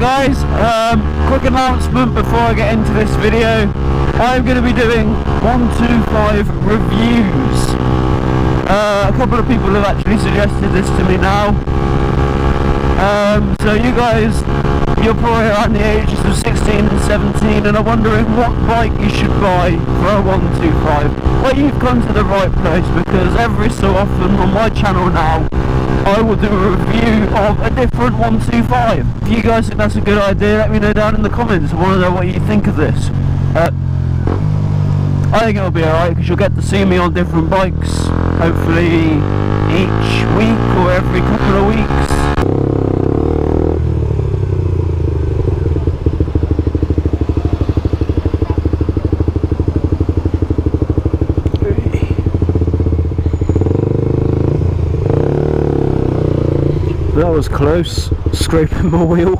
guys, quick announcement before I get into this video. I'm going to be doing 125 reviews. A couple of people have actually suggested this to me now. So you guys, you're probably around the ages of 16 and 17 and are wondering what bike you should buy for a 125. Well, you've come to the right place, because every so often on my channel now I will do a review of a different 125. If you guys think that's a good idea, let me know down in the comments. I want to know what you think of this. I think it'll be alright, because you'll get to see me on different bikes, hopefully each week or every couple of weeks. That was close, scraping my wheel.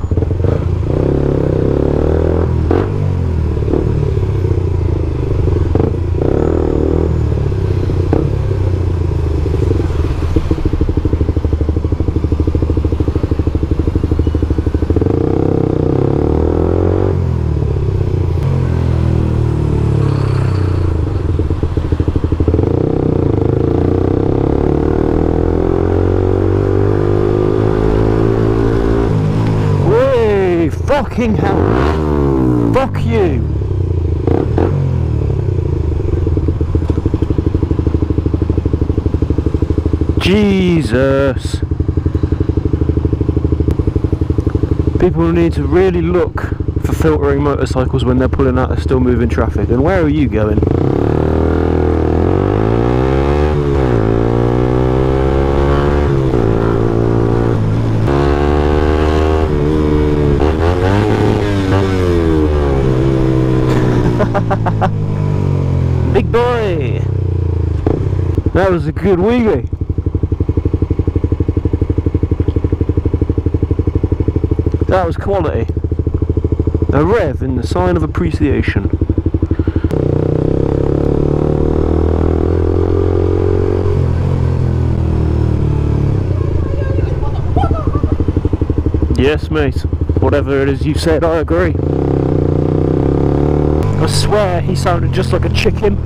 Fucking hell. Fuck you. Jesus. People need to really look for filtering motorcycles when they're pulling out of still moving traffic. And where are you going? Big boy! That was a good wheelie. That was quality. A rev in the sign of appreciation. Yes, mate. Whatever it is you said, I agree. I swear he sounded just like a chicken.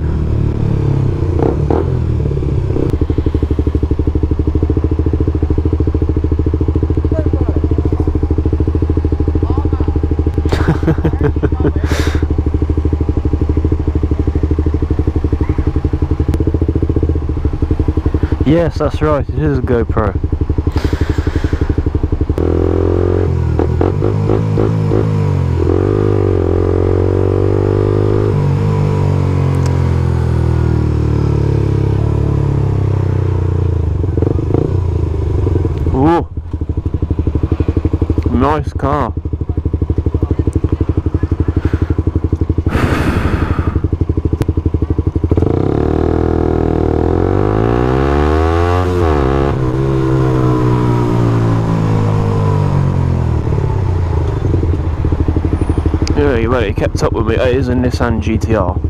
Yes, that's right, it is a GoPro. Ooh, nice car. Yeah, you better kept up with me. It is a Nissan GTR.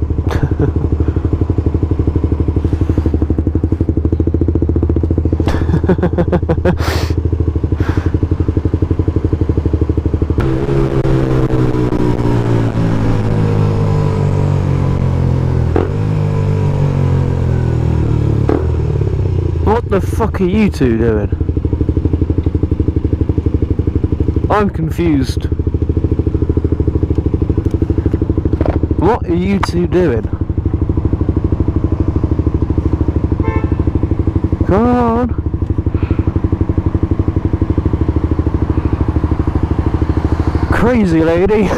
What the fuck are you two doing? I'm confused. What are you two doing? Come on. Crazy lady.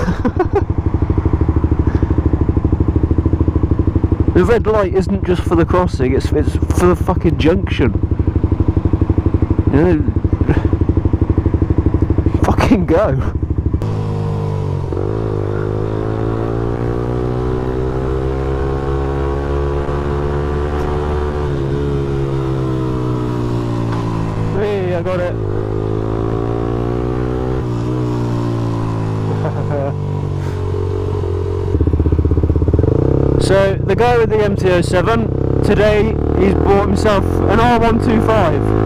The red light isn't just for the crossing, it's for the fucking junction. You know, fucking go. Hey, I got it. So the guy with the MT-07, today he's bought himself an R125.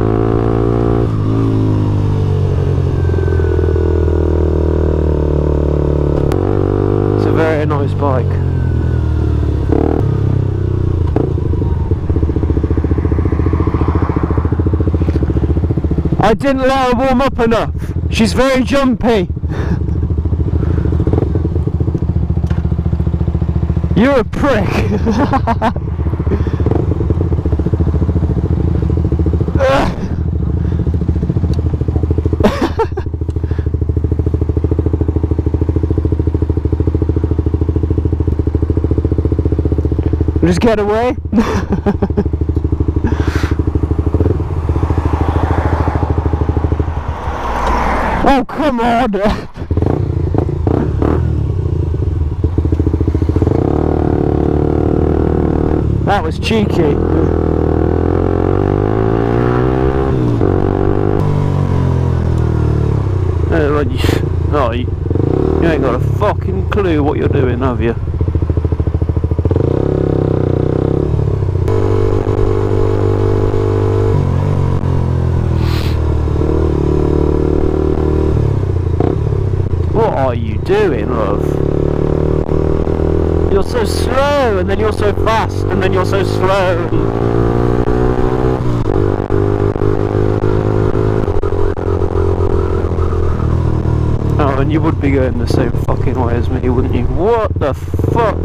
I didn't let her warm up enough. She's very jumpy. You're a prick. Just get away. Oh, come on. That was cheeky. You ain't got a fucking clue what you're doing, have you? What are you doing, love? You're so slow, and then you're so fast, and then you're so slow. Oh, and you would be going the same fucking way as me, wouldn't you? What the fuck?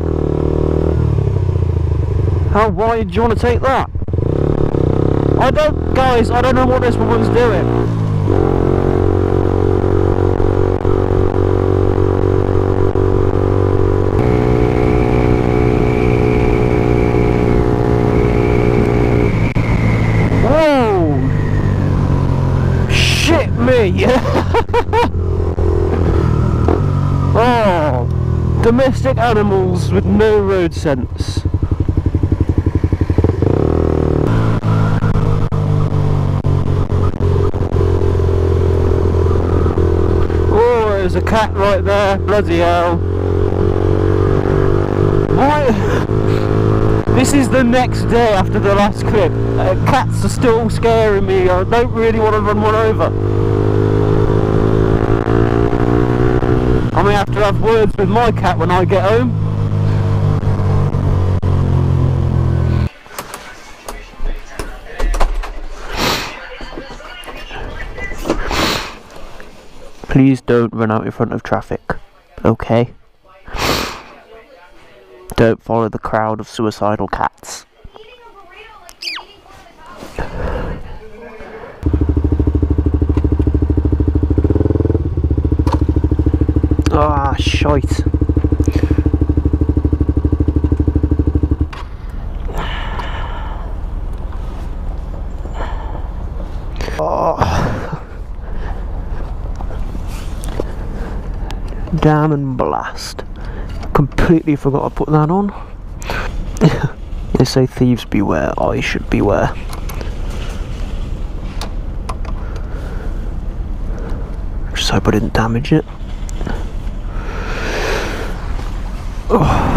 How wide do you want to take that? Guys, I don't know what this woman's doing. Oh, domestic animals with no road sense. Oh, there's a cat right there. Bloody hell. Why? This is the next day after the last clip. Cats are still scaring me. I don't really want to run one over. I may have to have words with my cat when I get home. Please don't run out in front of traffic, okay? Don't follow the crowd of suicidal cats. Ah, shite. Oh. Damn and blast. Completely forgot to put that on. They say thieves beware, I should beware. Just hope I didn't damage it. Oh.